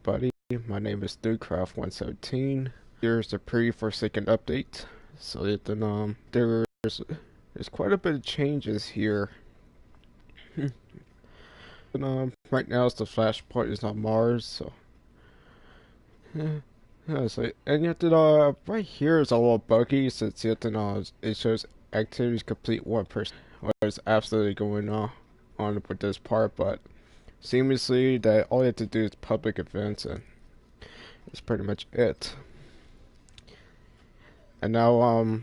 everybody. My name is Ducraft117. Here's the pre-Forsaken update. So then, there's quite a bit of changes here. And, right now, it's the flashpoint is on Mars, so and yet then, right here is a little buggy since yet then, it shows activities complete 1%. What is absolutely going on with this part, but seamlessly that all you have to do is public events and that's pretty much it. And now,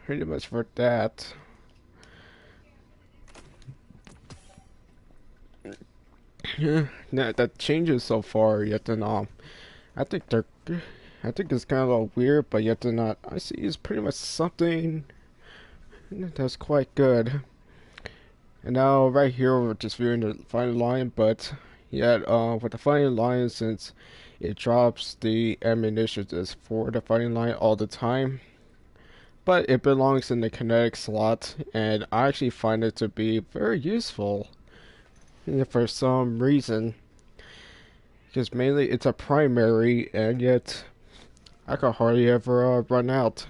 pretty much for that. Yeah, that changes so far. Yet then, I think they're, I think it's kind of a little weird, but yet they're not. I see it's pretty much something that's quite good. And now right here we're just viewing the fighting line, but yet, with the fighting line, since it drops the ammunition just for the fighting line all the time. But it belongs in the kinetic slot, and I actually find it to be very useful for some reason. Because mainly it's a primary, and yet I can hardly ever run out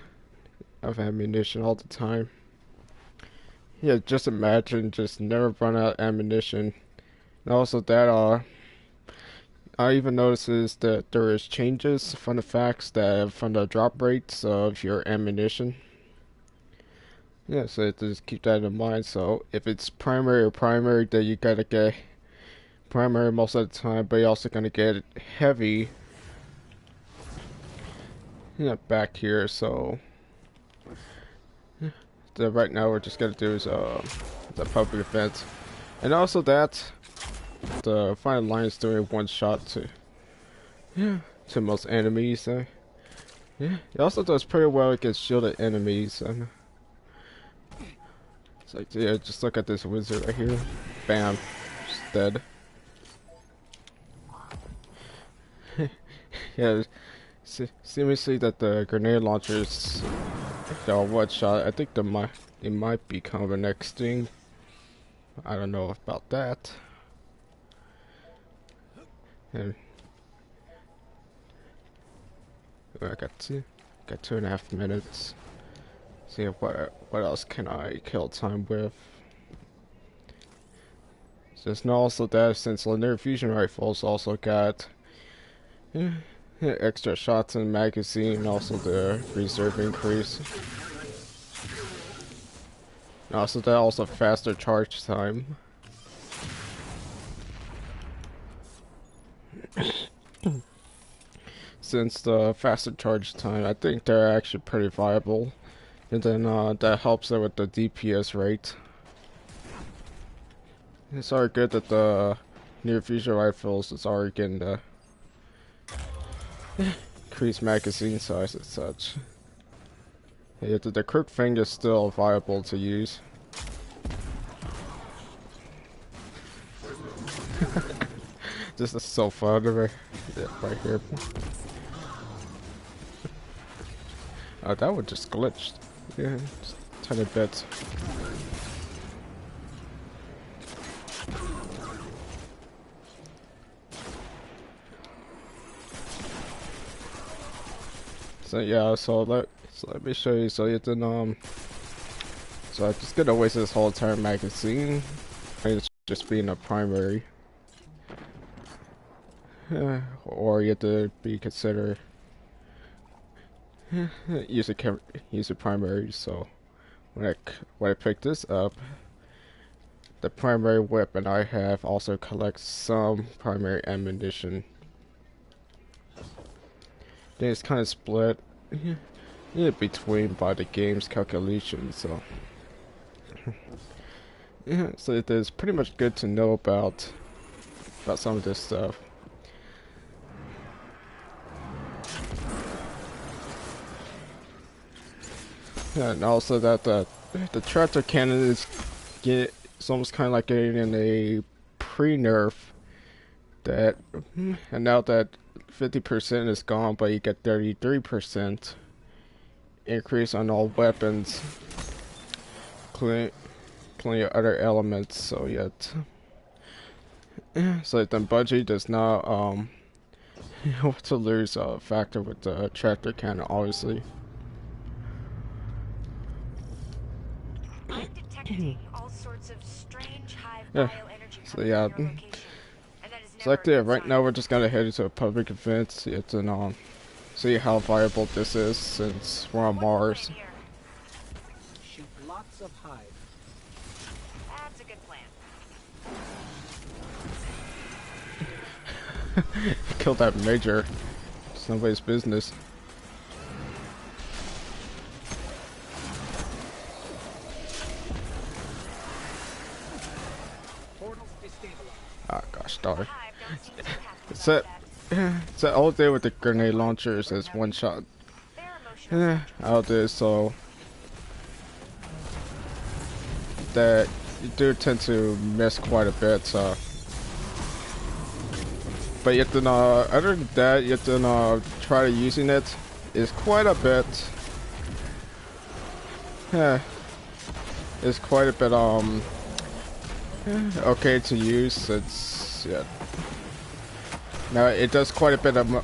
of ammunition all the time. Yeah, just imagine just never run out of ammunition. And also that I even notices that there is changes from the facts that from the drop rates of your ammunition. Yeah, so just keep that in mind. So if it's primary, then you gotta get primary most of the time, but you're also gonna get heavy. Yeah, back here. So right now we're just gonna do is the public event, and also that the final line is doing one shot to most enemies. Yeah, it also does pretty well against shielded enemies. And it's like, yeah, just look at this wizard right here. Bam, just dead. Yeah, seemingly that the grenade launchers are one shot. I think it might be kind of the next thing. I don't know about that. And I got 2.5 minutes. See what else can I kill time with? Just know also that since linear fusion rifles also got extra shots in the magazine, also the reserve increase. And also that also faster charge time. Since the faster charge time, I think they're actually pretty viable. And then that helps it with the DPS rate. It's already good that the near fusion rifles is already getting the increased magazine size and such. Yeah, the Crook Fang is still viable to use. This is so fun right here. That one just glitched. Yeah, just a tiny bit. So yeah, so let me show you. So you can so I'm just gonna waste this whole entire magazine. And it's just being a primary. Or you have to be considered use a primary. So when I pick this up, the primary weapon I have also collects some primary ammunition. Then it's kind of split between by the game's calculations. So yeah, so it is pretty much good to know about some of this stuff. Yeah, and also that the tractor cannon is it's almost kind of like getting a pre-nerf that, and now that 50% is gone, but you get 33% increase on all weapons, including other elements. So yet, So then Bungie does not want to lose a factor with the tractor cannon, obviously. I'm detecting all sorts of strange hive Yeah. bioenergy So coming yeah. from your location, and that is So never like a good right sign. now we're just gonna head into a public event. It's an see how viable this is since we're on What's the plan Mars. here? Shoot lots of hive. That's a good plan. Killed that major. It's nobody's business. Portals destabilized. Ah, gosh, The darn. hive don't seem too happy It's about that. that. It's that all day with the grenade launchers as one shot. They're emotional savages. Out there, so that you do tend to miss quite a bit. But yet, then, other than that, yet then try using it is quite a bit. Yeah, it's quite a bit okay to use. It's yeah. Now it does quite a bit of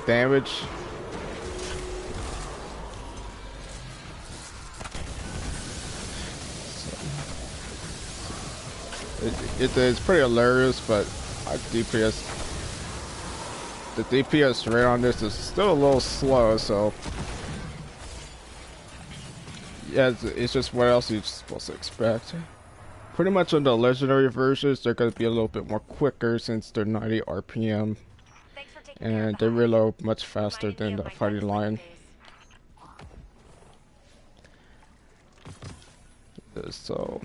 damage. It's pretty hilarious, but the DPS rate on this is still a little slow, so yeah, it's just what else you're supposed to expect. Pretty much on the legendary versions, they're gonna be a little bit more quicker since they're 90 RPM, Thanks for taking care of and the they hive. reload much faster Reminded me than of the my fighting Dutch lion. days. So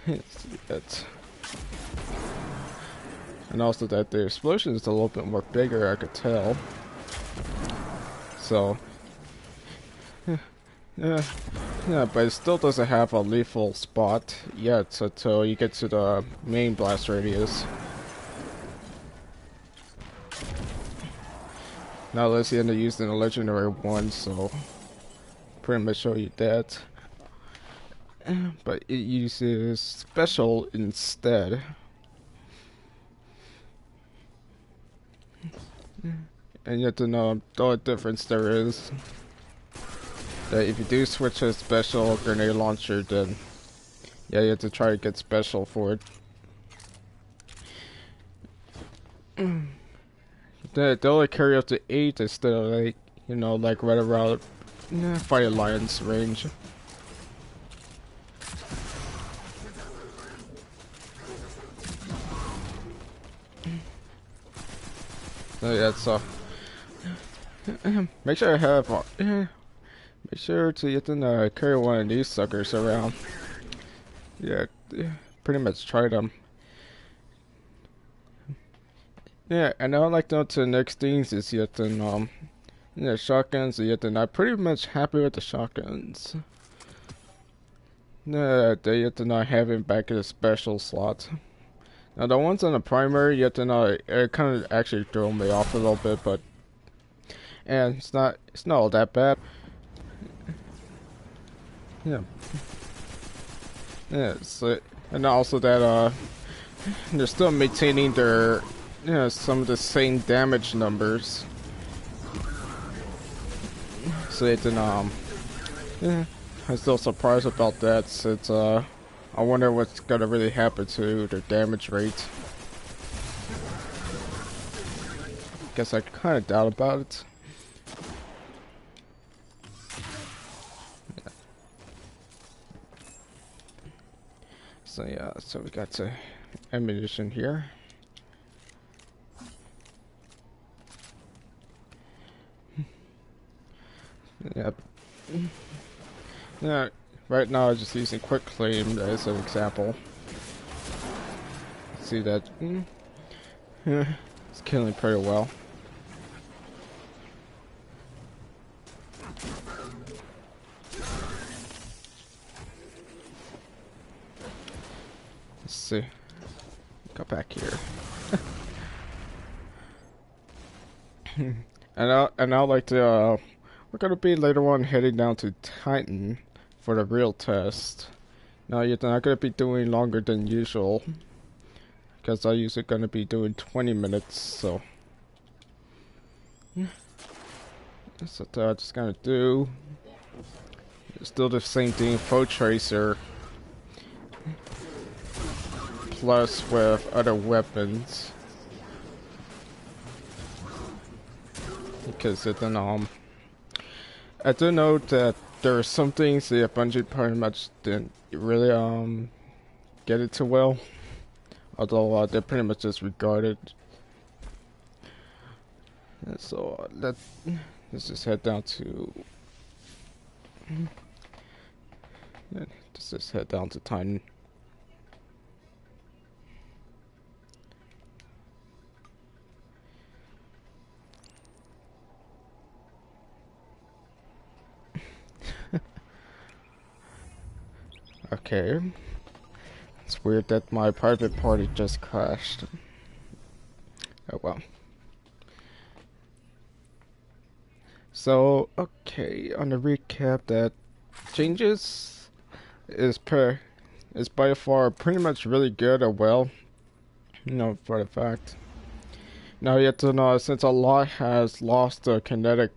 it's and also that the explosion is a little bit more bigger, I could tell. So yeah, yeah, but it still doesn't have a lethal spot yet until you get to the main blast radius. Now let's end up using the legendary one, so pretty much show you that. But it uses special instead. And you have to know the only difference there is that if you do switch to special grenade launcher, then yeah, you have to try to get special for it. They only carry up to 8 instead of like, you know, like right around Fire Lion's range. So yeah, so make sure I have make sure to get to carry one of these suckers around. Yeah, pretty much try them. Yeah, and I like to the next things is yet then yeah, shotguns yet then I'm pretty much happy with the shotguns. Yeah, they yet then not having back in the special slot. Now the ones on the primary yet then it kind of actually threw me off a little bit, but and it's not all that bad. Yeah. Yeah, so and also that they're still maintaining their some of the same damage numbers. So it didn't yeah, I'm still surprised about that since I wonder what's gonna really happen to their damage rate. Guess I kinda doubt about it. So yeah, so we got ammunition here. Yep. Yeah, right now I'm just using quick claim as an example. See that yeah, it's killing pretty well. Let's see. Go back here. and I'll like to we're gonna be later on heading down to Titan for the real test. No, you're not gonna be doing longer than usual. Because I usually gonna be doing 20 minutes, so. That's what I'm just gonna do. Still the same thing, Foe Tracer. Plus with other weapons. Because it then, I do know that there are some things that Bungie pretty much didn't really, get it too well. Although, they're pretty much disregarded. And so, let's just head down to... Let's just head down to Titan. Okay. It's weird that my private party just crashed. Oh well. So, okay, on the recap, that changes is by far pretty much really good or well. You know, for the fact. Now you have to know, since a lot has lost the kinetic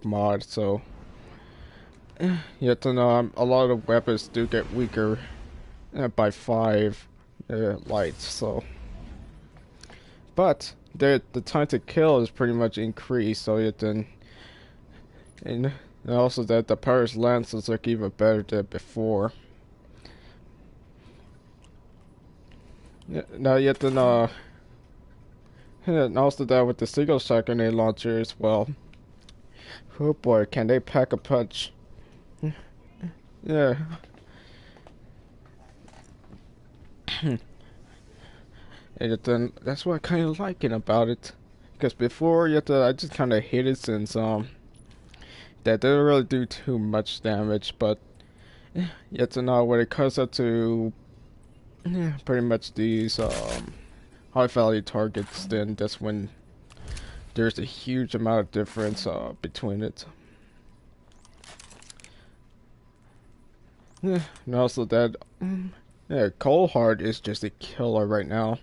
mod, so you have to know a lot of weapons do get weaker by 5 lights, so. But the time to kill is pretty much increased, so you can, and also that the Paris lances look even better than before. Yeah, now you have to know, and also that with the single shot grenade launcher as well. Oh boy, can they pack a punch? Yeah. And then that's what I kind of liking about it, because before I just kind of hate it since that didn't really do too much damage, but you have to know when it comes up to pretty much these high value targets, then that's when there's a huge amount of difference between it. Yeah, and also that Cold Heart is just a killer right now.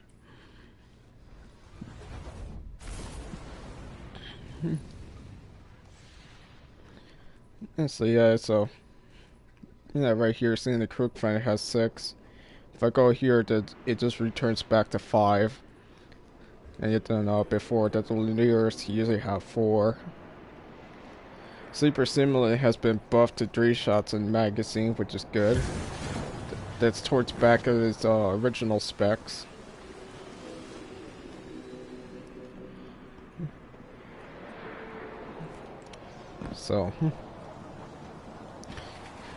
And so right here, seeing the Crook Fan has 6. If I go here, it just returns back to 5. And yet then before that, the Lumiers usually have 4. Sleeper Simulant has been buffed to 3 shots in magazine, which is good. That's towards back of its original specs. So,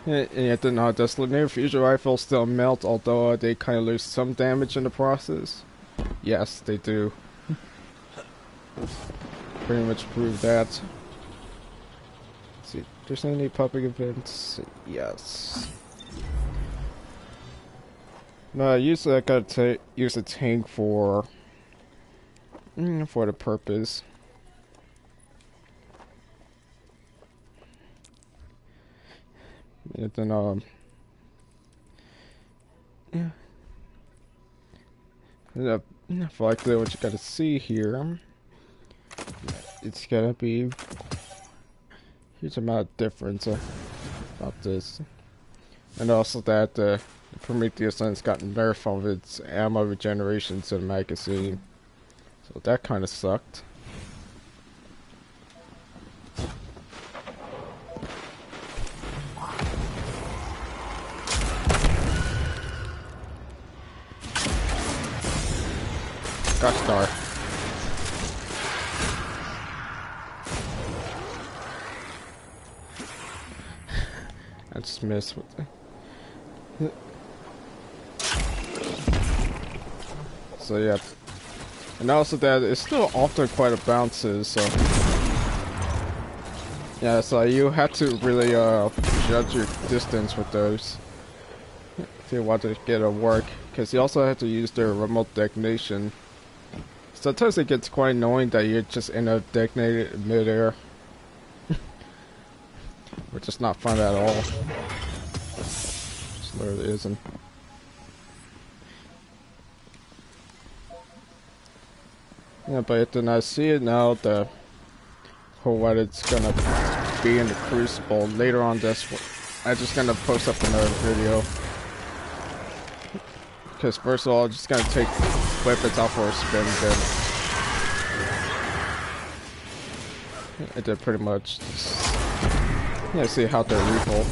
and yet then the Slender Fusion Rifle still melt, although they kind of lose some damage in the process. Yes, they do. Pretty much prove that. Let's see, there's any public events? Yes. No, usually I gotta use a tank for the purpose. And then for likely what you gotta see here, it's gonna be huge amount of difference about this, and also that the Prometheus lens got nerfed of its ammo regeneration to the magazine, so that kind of sucked. Gosh darn. I just missed with the... So yeah. And also that it's still often quite a bounces, so... Yeah, so you have to really judge your distance with those if you want to get it work, because you also have to use their remote detonation. Sometimes it gets quite annoying that you just end up detonated in midair. Which is not fun at all. literally isn't. Yeah, but then I see it now that what it's gonna be in the Crucible later on this. I'm just gonna post up another video. Because first of all, I'm just gonna take weapons off for a spin then. I did pretty much just, yeah, see how they're refill.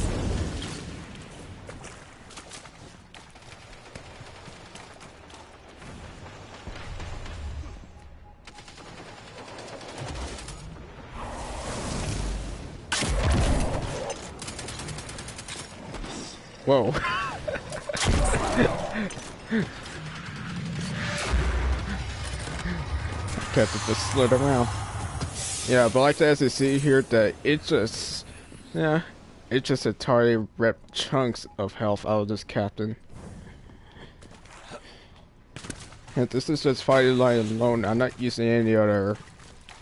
Whoa. Captain just slid around. Yeah, but like as you see here, that it just, yeah, it just entirely ripped chunks of health out of this captain. And this is just Fighting Lion alone. I'm not using any other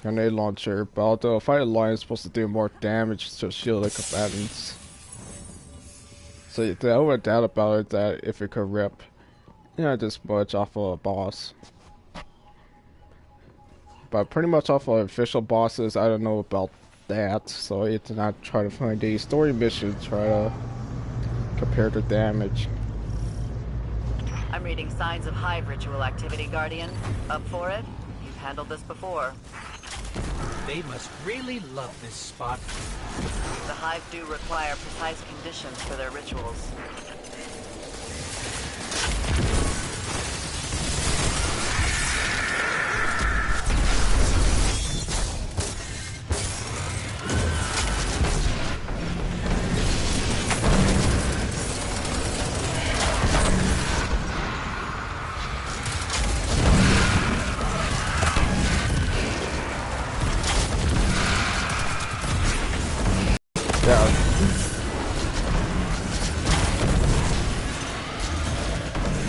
grenade launcher, but although Fighting Lion is supposed to do more damage to shield the combatants. So the only doubt about it that if it could rip, you know, this much off of a boss. But pretty much off of official bosses, I don't know about that. So I did not try to find a story mission to try to compare the damage. I'm reading signs of hive ritual activity, Guardian. Up for it? You've handled this before. They must really love this spot. The hive do require precise conditions for their rituals.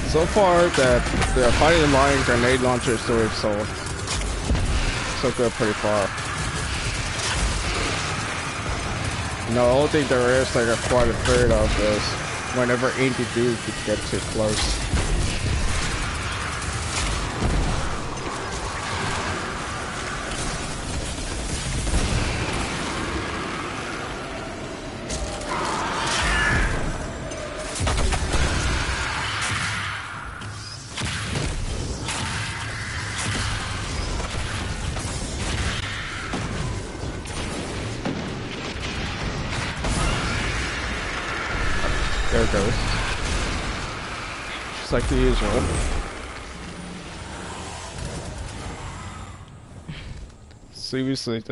So far, that the Fighting Lion grenade launcher is doing so good pretty far. You know, the only thing there is like I'm quite afraid of is whenever Indy Dude could get too close. There it goes. Just like the usual. Seriously,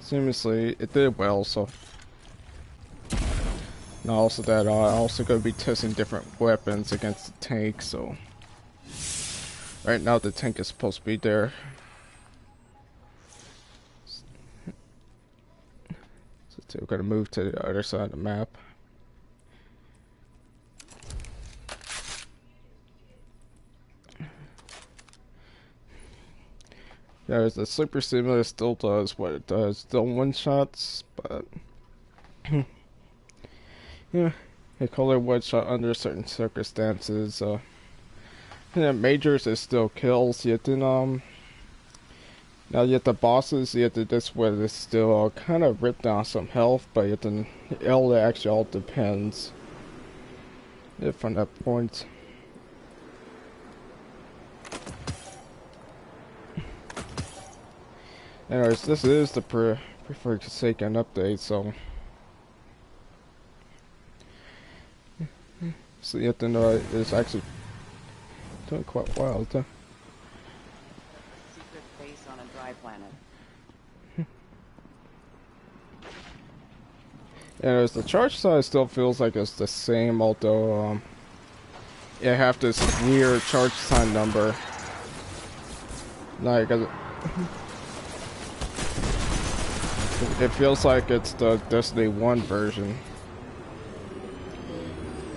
seriously, it did well, so. And also that I also gonna be testing different weapons against the tank, so. Right now the tank is supposed to be there. So we're gonna move to the other side of the map. Yeah, the Sleeper Simulator still does what it does. Still one-shots, but... yeah, they call it one-shot under certain circumstances. Yeah, majors is still kills, yet then, now yet the bosses, yet this one is still kind of ripped down some health, but yet then it actually all depends. Yeah, from that point. Anyways, this is the Forsaken update, so yet then it's actually doing quite well. Secret base on a dry planet. Anyways, the charge size still feels like it's the same, although you have this weird charge time number. Like it feels like it's the Destiny 1 version.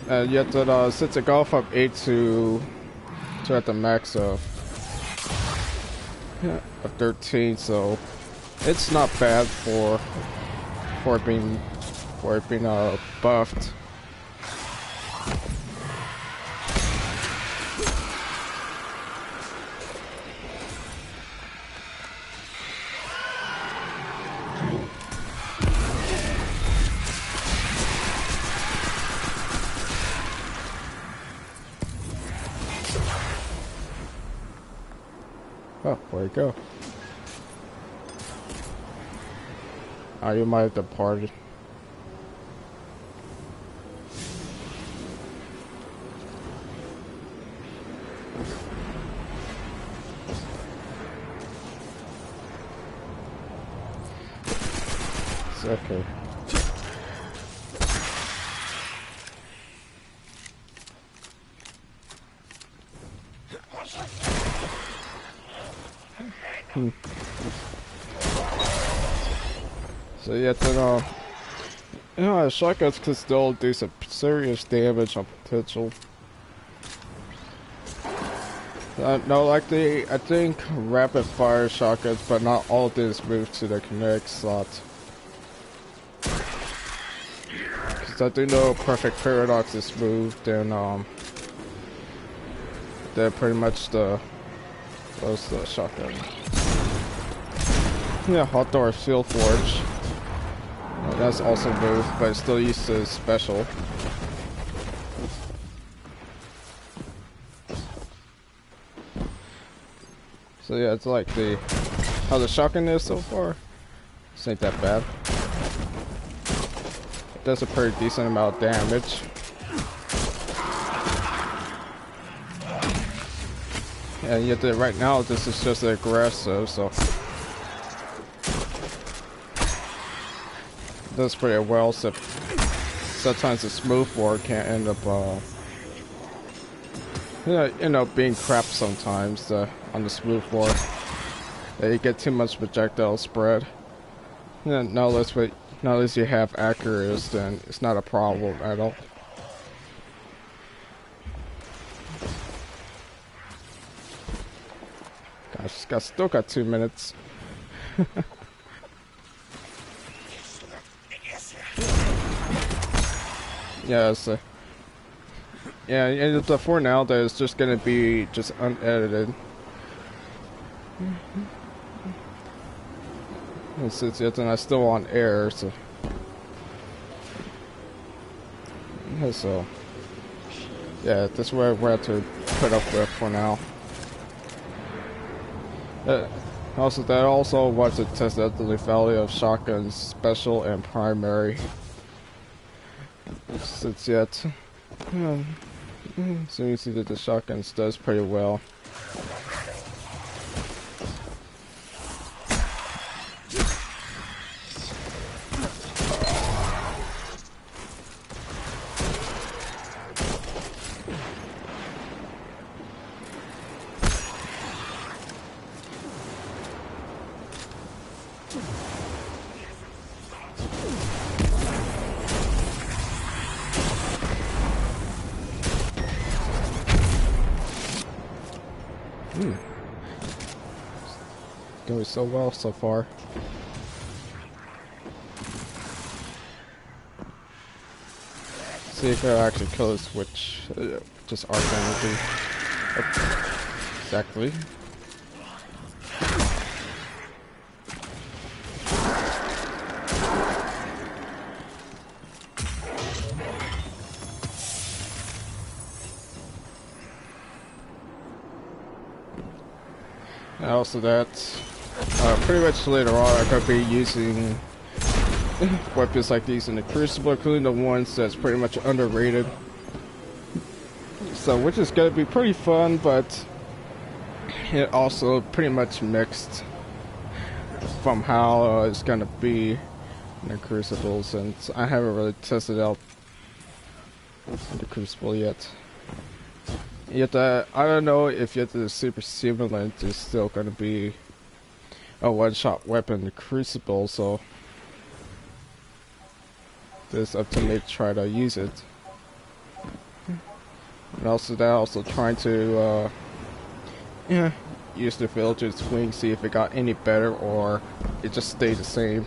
And yet that since it got from 8 to at the max of 13, so it's not bad for it being buffed. Where'd it go? Oh, you might have departed. It's okay. So yeah, then you know, shotguns can still do some serious damage on potential. No, like I think rapid fire shotguns, but not all of this moved to the kinetic slot. Cause I do know Perfect Paradox is moved, and they're pretty much the shotgun. Yeah, Hot Door Field Forge. That's also moved, but it's still used to special. So yeah, it's like how the shotgun is so far. This ain't that bad. It does a pretty decent amount of damage. And yet right now this is just aggressive, so it does pretty well. So sometimes the smooth board can't end up end up being crap sometimes on the smooth board. You get too much projectile spread. Yeah, now unless you have accuracy, then it's not a problem at all. Gosh, still got 2 minutes. Yeah, so yeah, and for now, there's just gonna be just unedited. And since it's and I'm still on air, so yeah, that's where we're at to put up with for now. Also, that also wants to test out the lethality of shotguns, special and primary. Since yet, so you see that the shotguns does pretty well. Going so well so far. See if I actually kill a switch. Just arc energy. Oh, exactly. And also that pretty much later on I'm going to be using weapons like these in the Crucible, including the ones that's pretty much underrated. So which is going to be pretty fun, but it also pretty much mixed from how it's going to be in the Crucible, since I haven't really tested out the Crucible yet. Yet I don't know if yet the Super Simulant is still going to be a one-shot weapon in the Crucible, so it's up to me to try to use it. And also trying to use the filtered swing, see if it got any better or it just stayed the same.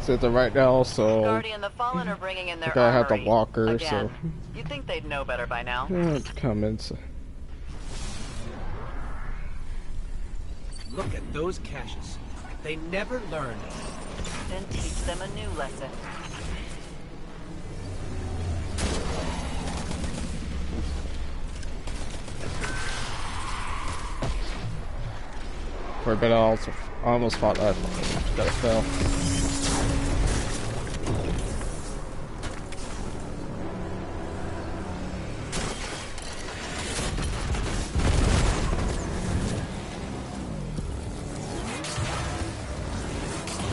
So right now, so Guardian, the Fallen are bringing in their I have the armory. walker, Again. so You'd think they'd know better by now. comments. Look at those caches. They never learn. Then teach them a new lesson. For a bit, I almost thought that I fell.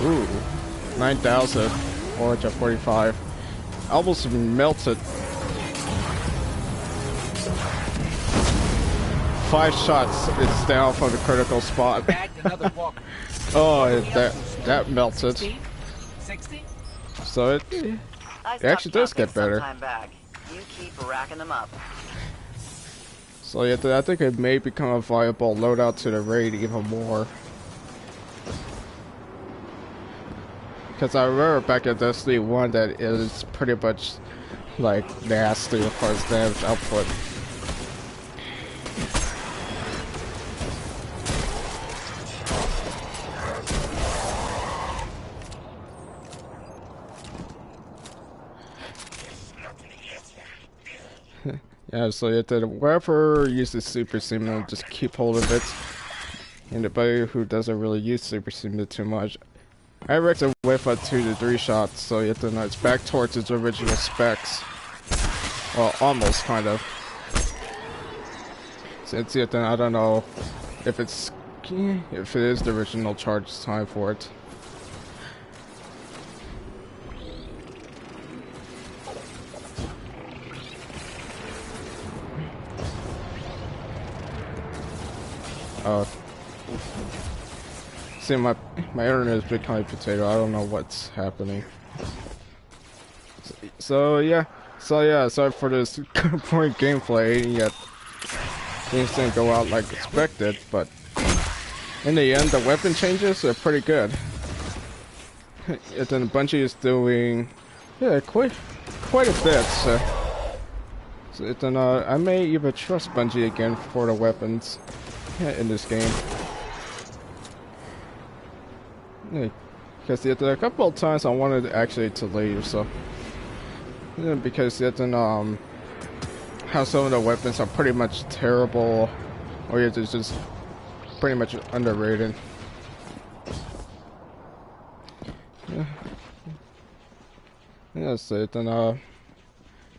Ooh, 9,000. Orange at 45. Almost melted. 5 shots. It's down from the critical spot. Bagged another walker. Oh, that melted. 60? So it actually does get better. Sometime back. You keep racking them up. So yeah, I think it may become a viable loadout to the raid even more. Because I remember back at Destiny 1 that it is pretty much like nasty as far as damage output. Yeah, so you have to, whoever uses Super Seaman, just keep hold of it. Anybody who doesn't really use Super Seaman too much, I reckon with a 2 to 3 shots, so you have to know it's back towards its original specs. Well, almost, kind of. Since you have to, I don't know if it is the original charge time for it. See, my internet is becoming potato. I don't know what's happening. So yeah, sorry for this boring gameplay. Yet things didn't go out like expected, but in the end, the weapon changes are pretty good. And then Bungie is doing, yeah, quite a bit. So then I may even trust Bungie again for the weapons in this game. Yeah, because there are a couple of times I wanted actually to leave, so yeah, because then how some of the weapons are pretty much terrible, or it's just pretty much underrated. Yeah, yeah. So then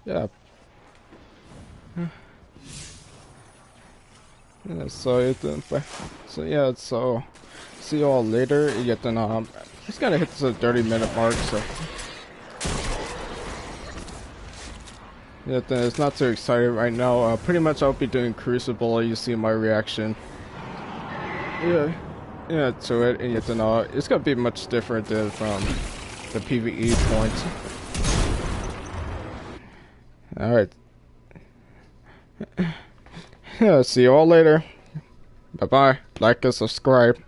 yeah. Yeah, so so see you all later. Yet then it's gonna hit the 30-minute mark, so yeah, then it's not too exciting right now. Pretty much I'll be doing Crucible. You see my reaction. Yeah, to it, and yet then it's gonna be much different than from the PvE point. All right. Yeah, see you all later. Bye bye. Like and subscribe.